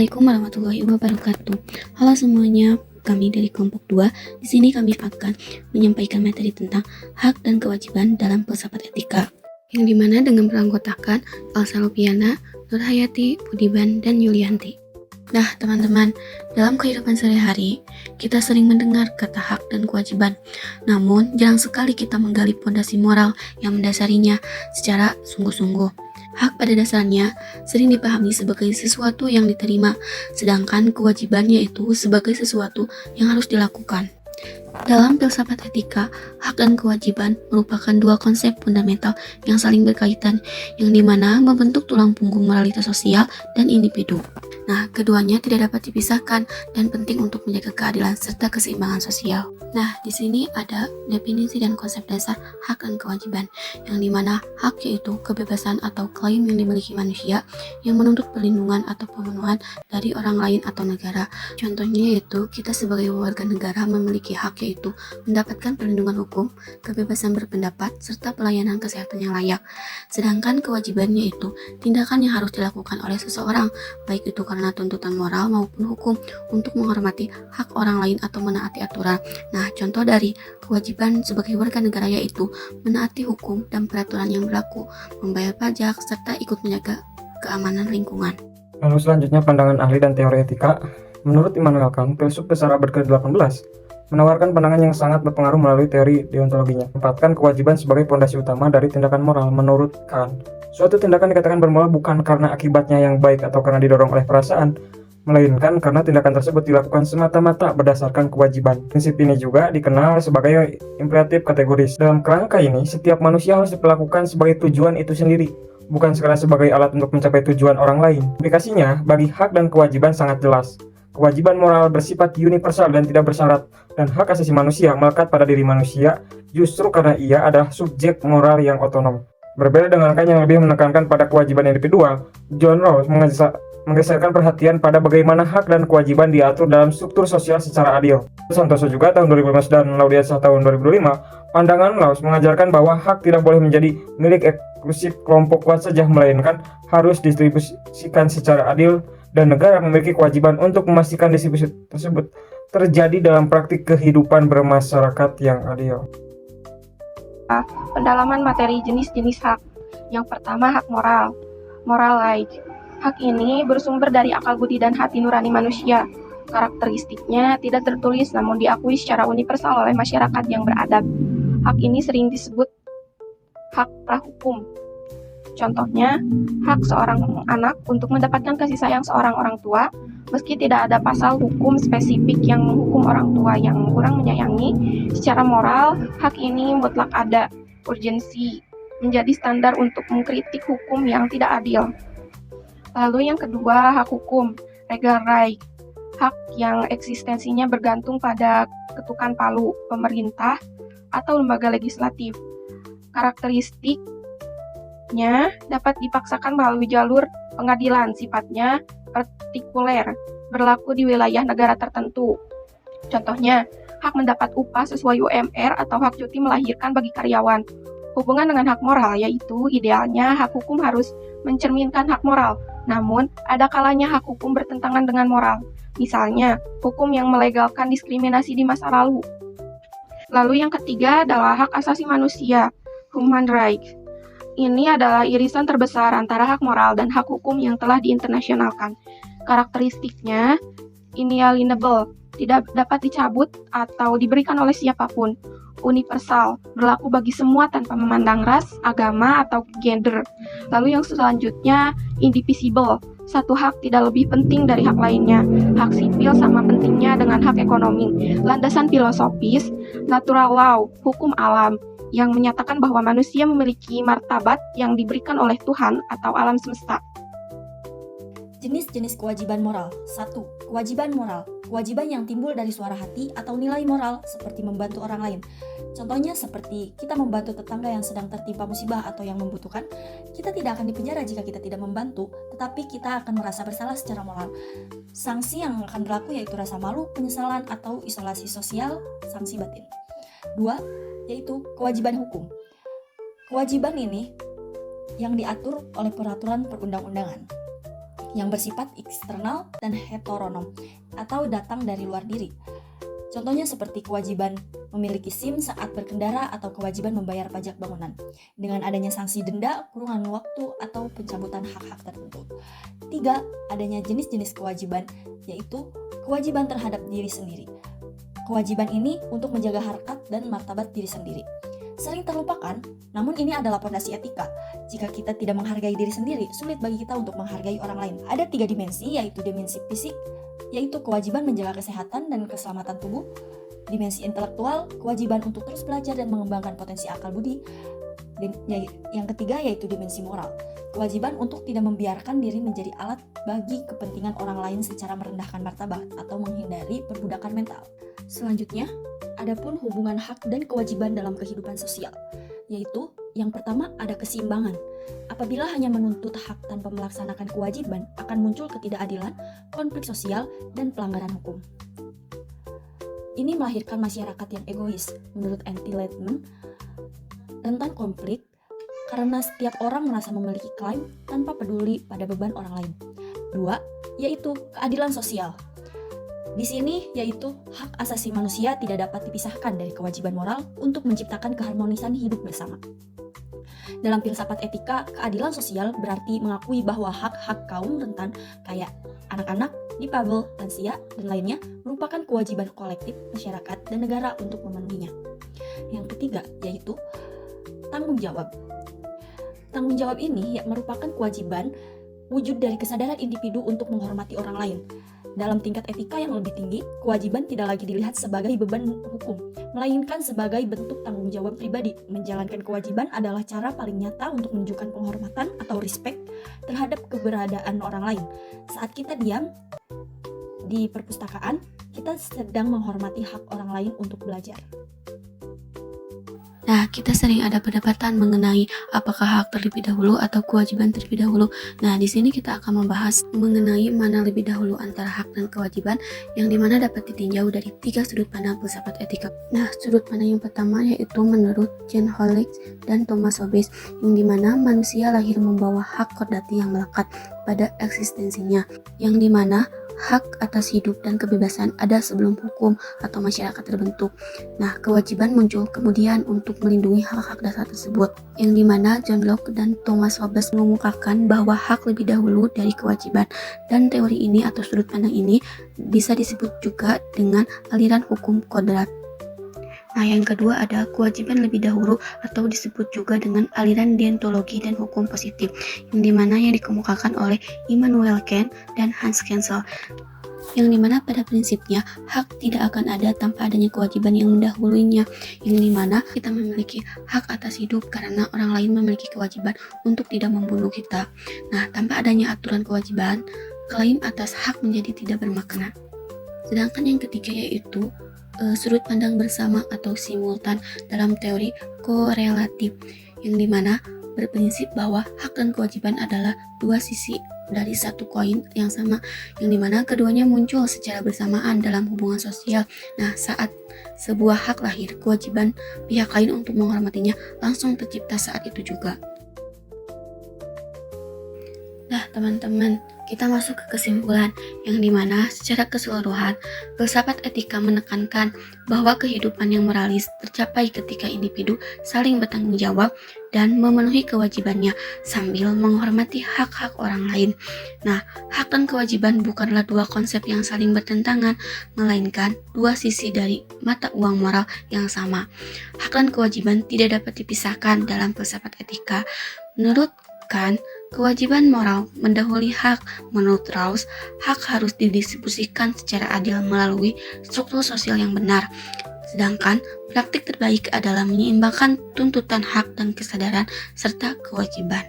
Assalamualaikum warahmatullahi wabarakatuh. Halo semuanya, kami dari kelompok 2. Di sini kami akan menyampaikan materi tentang hak dan kewajiban dalam filsafat etika. Yang dimana dengan beranggotakan Elsa Lupiana, Nur Hayati, Budiman, dan Yulianti. Nah teman-teman, dalam kehidupan sehari-hari, kita sering mendengar kata hak dan kewajiban. Namun, jarang sekali kita menggali fondasi moral yang mendasarinya secara sungguh-sungguh. Hak pada dasarnya sering dipahami sebagai sesuatu yang diterima, sedangkan kewajibannya itu sebagai sesuatu yang harus dilakukan. Dalam filsafat etika, hak dan kewajiban merupakan dua konsep fundamental yang saling berkaitan, yang dimana membentuk tulang punggung moralitas sosial dan individu. Nah, keduanya tidak dapat dipisahkan dan penting untuk menjaga keadilan serta keseimbangan sosial. Nah, di sini ada definisi dan konsep dasar hak dan kewajiban, yang dimana hak yaitu kebebasan atau klaim yang dimiliki manusia yang menuntut perlindungan atau pemenuhan dari orang lain atau negara. Contohnya yaitu kita sebagai warga negara memiliki hak yaitu mendapatkan perlindungan hukum, kebebasan berpendapat, serta pelayanan kesehatan yang layak. Sedangkan kewajibannya itu tindakan yang harus dilakukan oleh seseorang, baik itu karena tuntutan moral maupun hukum untuk menghormati hak orang lain atau menaati aturan. Nah, contoh dari kewajiban sebagai warga negara yaitu menaati hukum dan peraturan yang berlaku, membayar pajak, serta ikut menjaga keamanan lingkungan. Lalu selanjutnya pandangan ahli dan teori etika. Menurut Immanuel Kant, filsuf besar abad ke-18 menawarkan pandangan yang sangat berpengaruh melalui teori deontologinya. Menempatkan kewajiban sebagai fondasi utama dari tindakan moral. Menurut Kant, suatu tindakan dikatakan bermoral bukan karena akibatnya yang baik atau karena didorong oleh perasaan, melainkan karena tindakan tersebut dilakukan semata-mata berdasarkan kewajiban. Prinsip ini juga dikenal sebagai imperatif kategoris. Dalam kerangka ini, setiap manusia harus diperlakukan sebagai tujuan itu sendiri, bukan sekadar sebagai alat untuk mencapai tujuan orang lain. Aplikasinya bagi hak dan kewajiban sangat jelas. Kewajiban moral bersifat universal dan tidak bersyarat, dan hak asasi manusia melekat pada diri manusia justru karena ia adalah subjek moral yang otonom. Berbeda dengan Kant yang lebih menekankan pada kewajiban individual, John Rawls menggeserkan perhatian pada bagaimana hak dan kewajiban diatur dalam struktur sosial secara adil. Santoso juga tahun 2015 dan Laudiasa tahun 2005, pandangan Rawls mengajarkan bahwa hak tidak boleh menjadi milik eksklusif kelompok kuat saja, melainkan harus distribusikan secara adil, dan negara memiliki kewajiban untuk memastikan distribusi tersebut terjadi dalam praktik kehidupan bermasyarakat yang adil. Pendalaman materi jenis-jenis hak. Yang pertama, hak moral. Moral right. Hak ini bersumber dari akal budi dan hati nurani manusia. Karakteristiknya tidak tertulis namun diakui secara universal oleh masyarakat yang beradab. Hak ini sering disebut hak prahukum. Contohnya, hak seorang anak untuk mendapatkan kasih sayang seorang orang tua, meski tidak ada pasal hukum spesifik yang menghukum orang tua yang kurang menyayangi. Secara moral, hak ini mutlak ada, urgensi, menjadi standar untuk mengkritik hukum yang tidak adil. Lalu yang kedua, hak hukum, legal right, hak yang eksistensinya bergantung pada ketukan palu pemerintah atau lembaga legislatif. Karakteristiknya dapat dipaksakan melalui jalur pengadilan, sifatnya partikuler, berlaku di wilayah negara tertentu. Contohnya, hak mendapat upah sesuai UMR atau hak cuti melahirkan bagi karyawan. Hubungan dengan hak moral yaitu idealnya hak hukum harus mencerminkan hak moral, namun ada kalanya hak hukum bertentangan dengan moral. Misalnya, hukum yang melegalkan diskriminasi di masa lalu. Lalu yang ketiga adalah hak asasi manusia, human rights. Ini adalah irisan terbesar antara hak moral dan hak hukum yang telah diinternasionalkan. Karakteristiknya inalienable, tidak dapat dicabut atau diberikan oleh siapapun. Universal, berlaku bagi semua tanpa memandang ras, agama, atau gender. Lalu yang selanjutnya indivisible, satu hak tidak lebih penting dari hak lainnya. Hak sipil sama pentingnya dengan hak ekonomi. Landasan filosofis, natural law, hukum alam, yang menyatakan bahwa manusia memiliki martabat yang diberikan oleh Tuhan atau alam semesta. Jenis-jenis kewajiban moral. 1. Kewajiban moral. Kewajiban yang timbul dari suara hati atau nilai moral seperti membantu orang lain. Contohnya seperti kita membantu tetangga yang sedang tertimpa musibah atau yang membutuhkan. Kita tidak akan dipenjara jika kita tidak membantu, tetapi kita akan merasa bersalah secara moral. Sanksi yang akan berlaku yaitu rasa malu, penyesalan, atau isolasi sosial, sanksi batin. 2. Yaitu kewajiban hukum. Kewajiban ini yang diatur oleh peraturan perundang-undangan. yang bersifat eksternal dan heteronom atau datang dari luar diri. Contohnya seperti kewajiban memiliki SIM saat berkendara atau kewajiban membayar pajak bangunan dengan adanya sanksi denda, kurungan waktu, atau pencabutan hak-hak tertentu. 3. Adanya jenis-jenis kewajiban, yaitu kewajiban terhadap diri sendiri. Kewajiban ini untuk menjaga harkat dan martabat diri sendiri. Sering terlupakan, namun ini adalah pondasi etika. Jika kita tidak menghargai diri sendiri, sulit bagi kita untuk menghargai orang lain. Ada 3 dimensi, yaitu dimensi fisik, yaitu kewajiban menjaga kesehatan dan keselamatan tubuh. Dimensi intelektual, kewajiban untuk terus belajar dan mengembangkan potensi akal budi. Yang ketiga yaitu dimensi moral, kewajiban untuk tidak membiarkan diri menjadi alat bagi kepentingan orang lain secara merendahkan martabat atau menghindari perbudakan mental. Selanjutnya, adapun hubungan hak dan kewajiban dalam kehidupan sosial, yaitu yang pertama ada keseimbangan. Apabila hanya menuntut hak tanpa melaksanakan kewajiban, akan muncul ketidakadilan, konflik sosial, dan pelanggaran hukum. Ini melahirkan masyarakat yang egois. Menurut Anti-Letman, rentan konflik karena setiap orang merasa memiliki klaim tanpa peduli pada beban orang lain. 2. Yaitu keadilan sosial. Di sini yaitu hak asasi manusia tidak dapat dipisahkan dari kewajiban moral untuk menciptakan keharmonisan hidup bersama. Dalam filsafat etika, keadilan sosial berarti mengakui bahwa hak-hak kaum rentan kayak anak-anak, difabel, lansia, dan lainnya merupakan kewajiban kolektif masyarakat dan negara untuk memenuhinya. Yang ketiga yaitu tanggung jawab. Tanggung jawab ini merupakan kewajiban wujud dari kesadaran individu untuk menghormati orang lain. Dalam tingkat etika yang lebih tinggi, kewajiban tidak lagi dilihat sebagai beban hukum, melainkan sebagai bentuk tanggung jawab pribadi. Menjalankan kewajiban adalah cara paling nyata untuk menunjukkan penghormatan atau respect terhadap keberadaan orang lain. Saat kita diam di perpustakaan, kita sedang menghormati hak orang lain untuk belajar. Nah, kita sering ada perdebatan mengenai apakah hak terlebih dahulu atau kewajiban terlebih dahulu. Nah, di sini kita akan membahas mengenai mana lebih dahulu antara hak dan kewajiban, yang dimana dapat ditinjau dari 3 sudut pandang filsafat etika. Nah, sudut pandang yang pertama yaitu menurut Jan Holleck dan Thomas Hobbes, yang dimana manusia lahir membawa hak kodratri yang melekat pada eksistensinya, yang dimana hak atas hidup dan kebebasan ada sebelum hukum atau masyarakat terbentuk. Nah, kewajiban muncul kemudian untuk melindungi hak-hak dasar tersebut, yang dimana John Locke dan Thomas Hobbes mengemukakan bahwa hak lebih dahulu dari kewajiban, dan teori ini atau sudut pandang ini bisa disebut juga dengan aliran hukum kodrat. Nah, yang kedua ada kewajiban lebih dahulu atau disebut juga dengan aliran deontologi dan hukum positif, yang dimana yang dikemukakan oleh Immanuel Kant dan Hans Kelsen, yang dimana pada prinsipnya hak tidak akan ada tanpa adanya kewajiban yang mendahulunya, yang dimana kita memiliki hak atas hidup karena orang lain memiliki kewajiban untuk tidak membunuh kita. Nah, tanpa adanya aturan kewajiban, klaim atas hak menjadi tidak bermakna. Sedangkan yang ketiga yaitu sudut pandang bersama atau simultan dalam teori korelatif, yang dimana berprinsip bahwa hak dan kewajiban adalah dua sisi dari satu koin yang sama, yang dimana keduanya muncul secara bersamaan dalam hubungan sosial. Nah, saat sebuah hak lahir, kewajiban pihak lain untuk menghormatinya langsung tercipta saat itu juga. Nah, teman-teman, kita masuk ke kesimpulan, yang dimana secara keseluruhan filsafat etika menekankan bahwa kehidupan yang moralis tercapai ketika individu saling bertanggung jawab dan memenuhi kewajibannya sambil menghormati hak-hak orang lain. Nah, hak dan kewajiban bukanlah dua konsep yang saling bertentangan, melainkan dua sisi dari mata uang moral yang sama. Hak dan kewajiban tidak dapat dipisahkan dalam filsafat etika. Menurut Kant, kewajiban moral mendahului hak. Menurut Rawls, hak harus didistribusikan secara adil melalui struktur sosial yang benar. Sedangkan praktik terbaik adalah menyeimbangkan tuntutan hak dan kesadaran serta kewajiban.